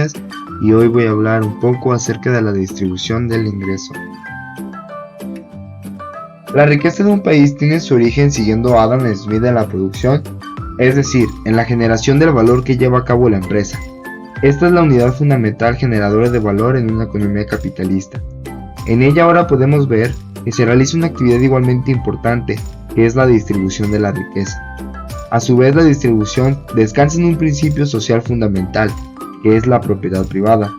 Noticias y hoy voy a hablar un poco acerca de la distribución del ingreso. La riqueza de un país tiene su origen siguiendo a Adam Smith en la producción, es decir, en la generación del valor que lleva a cabo la empresa. Esta es la unidad fundamental generadora de valor en una economía capitalista. En ella ahora podemos ver que se realiza una actividad igualmente importante, que es la distribución de la riqueza. A su vez, la distribución descansa en un principio social fundamental, que es la propiedad privada.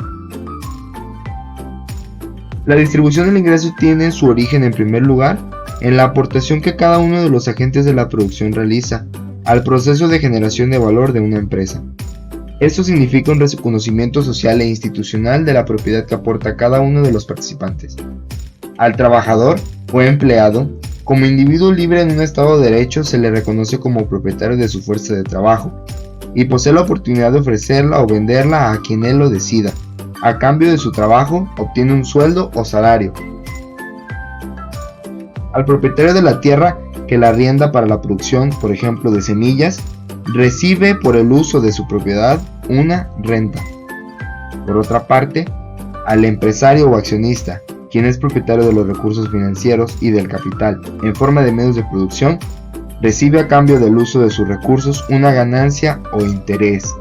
La distribución del ingreso tiene su origen en primer lugar en la aportación que cada uno de los agentes de la producción realiza al proceso de generación de valor de una empresa. Esto significa un reconocimiento social e institucional de la propiedad que aporta cada uno de los participantes. Al trabajador o empleado, como individuo libre en un Estado de Derecho, se le reconoce como propietario de su fuerza de trabajo y posee la oportunidad de ofrecerla o venderla a quien él lo decida. A cambio de su trabajo, obtiene un sueldo o salario. Al propietario de la tierra que la arrienda para la producción, por ejemplo, de semillas, recibe por el uso de su propiedad una renta. Por otra parte, al empresario o accionista, quien es propietario de los recursos financieros y del capital en forma de medios de producción, recibe a cambio del uso de sus recursos una ganancia o interés.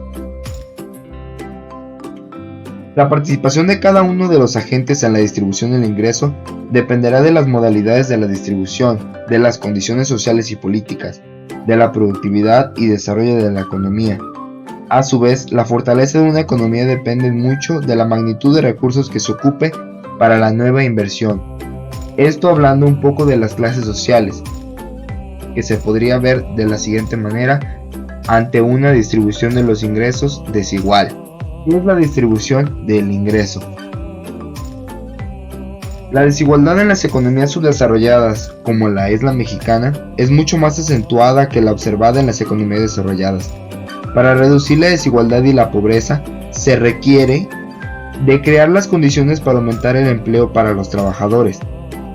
La participación de cada uno de los agentes en la distribución del ingreso dependerá de las modalidades de la distribución, de las condiciones sociales y políticas, de la productividad y desarrollo de la economía. A su vez, la fortaleza de una economía depende mucho de la magnitud de recursos que se ocupe para la nueva inversión. Esto hablando un poco de las clases sociales, que se podría ver de la siguiente manera ante una distribución de los ingresos desigual. ¿Qué es la distribución del ingreso? La desigualdad en las economías subdesarrolladas, como la es la mexicana, es mucho más acentuada que la observada en las economías desarrolladas. Para reducir la desigualdad y la pobreza, se requiere de crear las condiciones para aumentar el empleo para los trabajadores,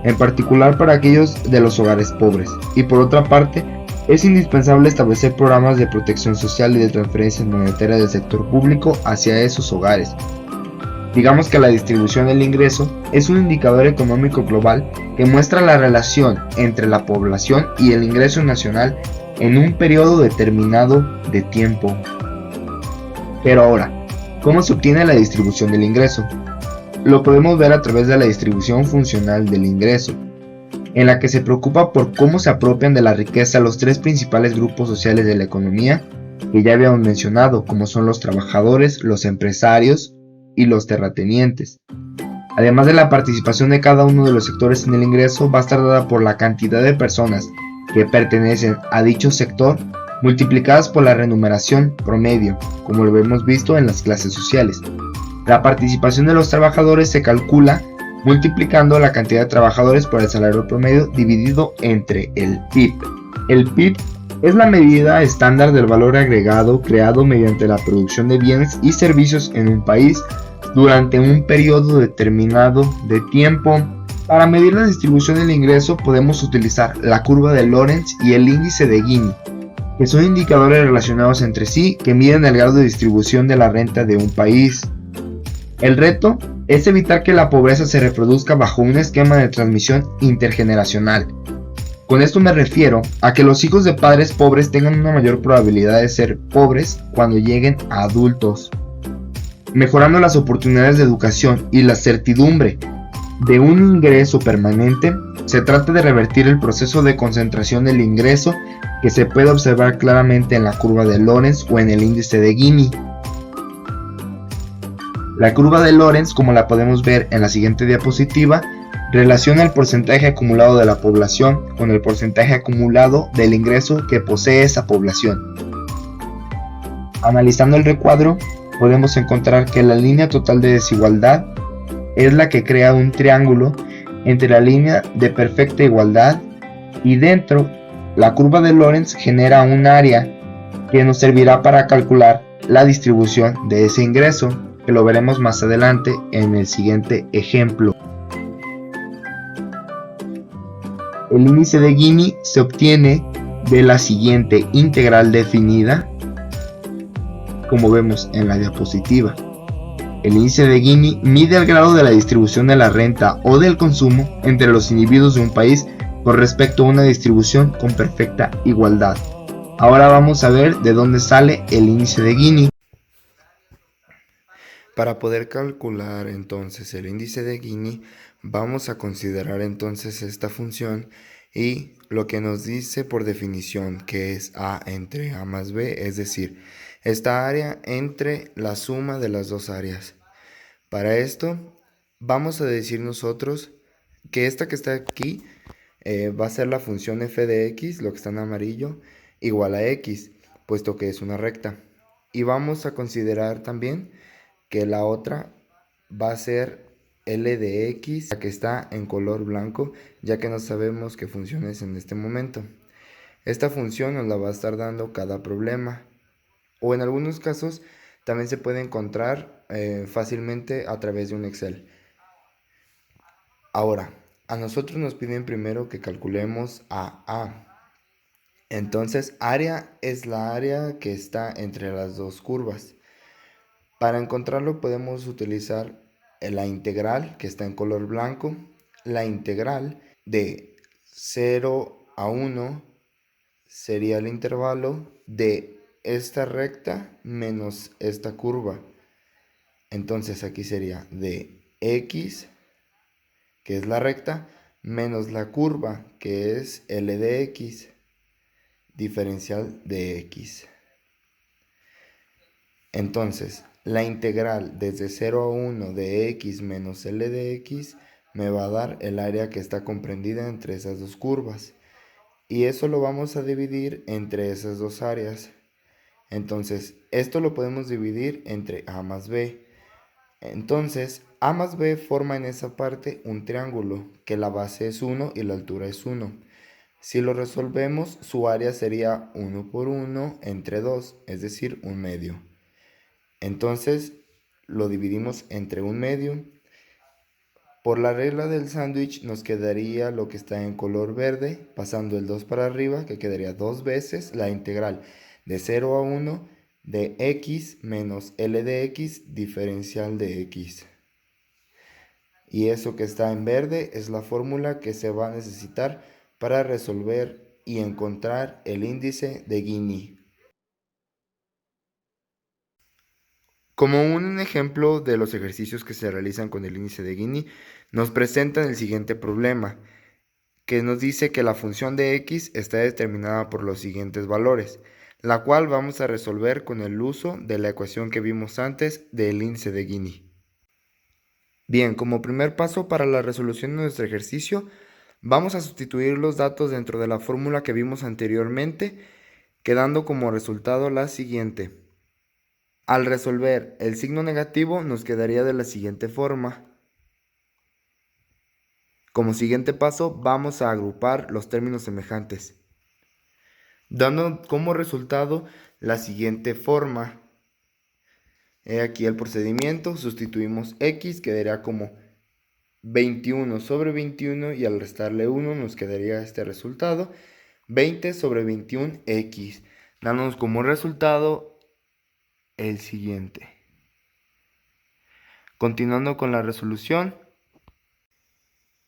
en particular para aquellos de los hogares pobres, y por otra parte, es indispensable establecer programas de protección social y de transferencia monetaria del sector público hacia esos hogares. Digamos que la distribución del ingreso es un indicador económico global que muestra la relación entre la población y el ingreso nacional en un periodo determinado de tiempo. Pero ahora, ¿cómo se obtiene la distribución del ingreso? Lo podemos ver a través de la distribución funcional del ingreso, en la que se preocupa por cómo se apropian de la riqueza los tres principales grupos sociales de la economía que ya habíamos mencionado, como son los trabajadores, los empresarios y los terratenientes. Además de la participación de cada uno de los sectores en el ingreso, va a estar dada por la cantidad de personas que pertenecen a dicho sector multiplicadas por la remuneración promedio, como lo hemos visto en las clases sociales. La participación de los trabajadores se calcula multiplicando la cantidad de trabajadores por el salario promedio dividido entre el PIB. El PIB es la medida estándar del valor agregado creado mediante la producción de bienes y servicios en un país durante un periodo determinado de tiempo. Para medir la distribución del ingreso podemos utilizar la curva de Lorenz y el índice de Gini, que son indicadores relacionados entre sí que miden el grado de distribución de la renta de un país. El reto es evitar que la pobreza se reproduzca bajo un esquema de transmisión intergeneracional. Con esto me refiero a que los hijos de padres pobres tengan una mayor probabilidad de ser pobres cuando lleguen a adultos, mejorando las oportunidades de educación y la certidumbre de un ingreso permanente. Se trata de revertir el proceso de concentración del ingreso que se puede observar claramente en la curva de Lorenz o en el índice de Gini. La curva de Lorenz, como la podemos ver en la siguiente diapositiva, relaciona el porcentaje acumulado de la población con el porcentaje acumulado del ingreso que posee esa población. Analizando el recuadro, podemos encontrar que la línea total de desigualdad es la que crea un triángulo entre la línea de perfecta igualdad y dentro la curva de Lorenz genera un área que nos servirá para calcular la distribución de ese ingreso, que lo veremos más adelante en el siguiente ejemplo. El índice de Gini se obtiene de la siguiente integral definida, como vemos en la diapositiva. El índice de Gini mide el grado de la distribución de la renta o del consumo entre los individuos de un país con respecto a una distribución con perfecta igualdad. Ahora vamos a ver de dónde sale el índice de Gini. Para poder calcular entonces el índice de Gini, vamos a considerar entonces esta función y lo que nos dice por definición que es A entre A más B, es decir, esta área entre la suma de las dos áreas. Para esto, vamos a decir nosotros que esta que está aquí va a ser la función f de x, lo que está en amarillo, igual a x, puesto que es una recta. Y vamos a considerar también que la otra va a ser L de X, la que está en color blanco, ya que no sabemos qué función es en este momento. Esta función nos la va a estar dando cada problema, o en algunos casos también se puede encontrar fácilmente a través de un Excel. Ahora, a nosotros nos piden primero que calculemos A. Entonces, área es la área que está entre las dos curvas. Para encontrarlo podemos utilizar la integral que está en color blanco, la integral de 0 a 1 sería el intervalo de esta recta menos esta curva. Entonces aquí sería de x, que es la recta, menos la curva, que es L de x, diferencial de x. Entonces, la integral desde 0 a 1 de x menos L de x me va a dar el área que está comprendida entre esas dos curvas. Y eso lo vamos a dividir entre esas dos áreas. Entonces, esto lo podemos dividir entre A más B. Entonces, A más B forma en esa parte un triángulo, que la base es 1 y la altura es 1. Si lo resolvemos, su área sería 1 por 1 entre 2, es decir, un medio. Entonces lo dividimos entre un medio. Por la regla del sándwich nos quedaría lo que está en color verde, pasando el 2 para arriba, que quedaría dos veces la integral de 0 a 1 de x menos L de x diferencial de x. Y eso que está en verde es la fórmula que se va a necesitar para resolver y encontrar el índice de Gini. Como un ejemplo de los ejercicios que se realizan con el índice de Gini, nos presentan el siguiente problema, que nos dice que la función de x está determinada por los siguientes valores, la cual vamos a resolver con el uso de la ecuación que vimos antes del índice de Gini. Bien, como primer paso para la resolución de nuestro ejercicio, vamos a sustituir los datos dentro de la fórmula que vimos anteriormente, quedando como resultado la siguiente. Al resolver el signo negativo nos quedaría de la siguiente forma. Como siguiente paso vamos a agrupar los términos semejantes, dando como resultado la siguiente forma. He aquí el procedimiento, sustituimos x, quedaría como 21 sobre 21 y al restarle 1 nos quedaría este resultado, 20 sobre 21x, dándonos como resultado el siguiente. Continuando con la resolución,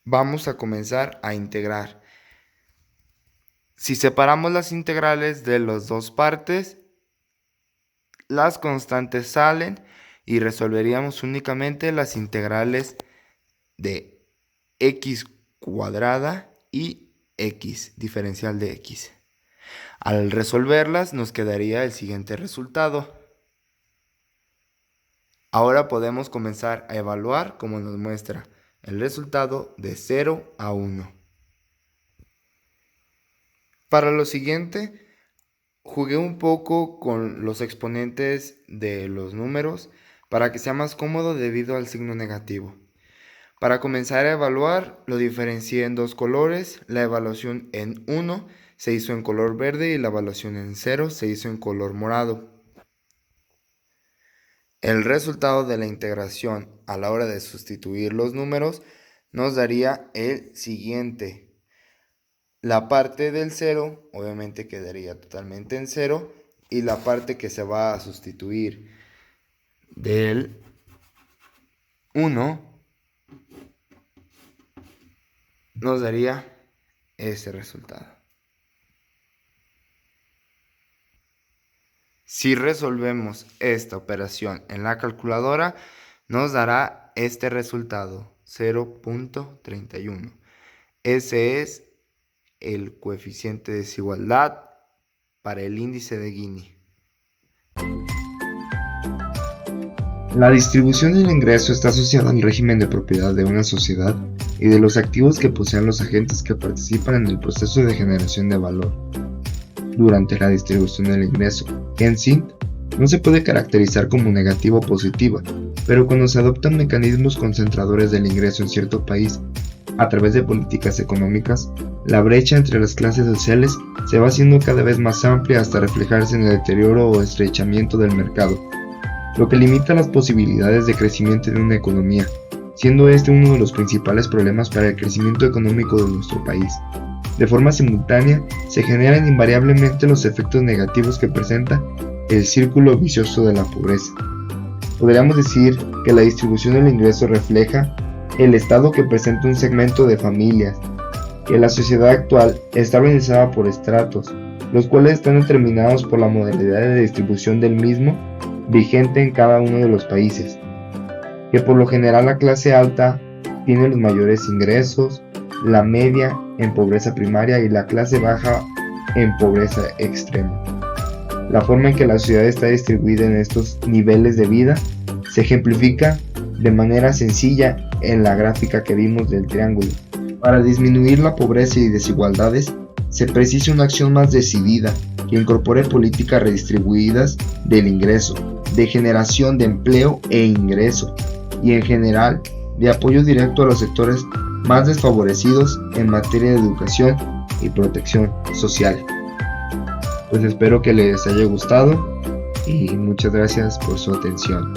vamos a comenzar a integrar. Si separamos las integrales de las dos partes, las constantes salen y resolveríamos únicamente las integrales de x cuadrada y x, diferencial de x. Al resolverlas nos quedaría el siguiente resultado. Ahora podemos comenzar a evaluar como nos muestra el resultado de 0 a 1. Para lo siguiente, jugué un poco con los exponentes de los números para que sea más cómodo debido al signo negativo. Para comenzar a evaluar, lo diferencié en dos colores. La evaluación en 1 se hizo en color verde y la evaluación en 0 se hizo en color morado. El resultado de la integración a la hora de sustituir los números nos daría el siguiente. La parte del 0 obviamente quedaría totalmente en 0 y la parte que se va a sustituir del 1 nos daría este resultado. Si resolvemos esta operación en la calculadora, nos dará este resultado, 0.31. Ese es el coeficiente de desigualdad para el índice de Gini. La distribución del ingreso está asociada al régimen de propiedad de una sociedad y de los activos que poseen los agentes que participan en el proceso de generación de valor. Durante la distribución del ingreso, en sí, no se puede caracterizar como negativa o positiva, pero cuando se adoptan mecanismos concentradores del ingreso en cierto país, a través de políticas económicas, la brecha entre las clases sociales se va haciendo cada vez más amplia hasta reflejarse en el deterioro o estrechamiento del mercado, lo que limita las posibilidades de crecimiento de una economía, siendo este uno de los principales problemas para el crecimiento económico de nuestro país. De forma simultánea, se generan invariablemente los efectos negativos que presenta el círculo vicioso de la pobreza. Podríamos decir que la distribución del ingreso refleja el estado que presenta un segmento de familias, que la sociedad actual está organizada por estratos, los cuales están determinados por la modalidad de distribución del mismo vigente en cada uno de los países, que por lo general la clase alta tiene los mayores ingresos, la media en pobreza primaria y la clase baja en pobreza extrema. La forma en que la sociedad está distribuida en estos niveles de vida se ejemplifica de manera sencilla en la gráfica que vimos del triángulo. Para disminuir la pobreza y desigualdades, se precisa una acción más decidida que incorpore políticas redistribuidas del ingreso, de generación de empleo e ingreso, y en general de apoyo directo a los sectores más desfavorecidos en materia de educación y protección social. Pues espero que les haya gustado y muchas gracias por su atención.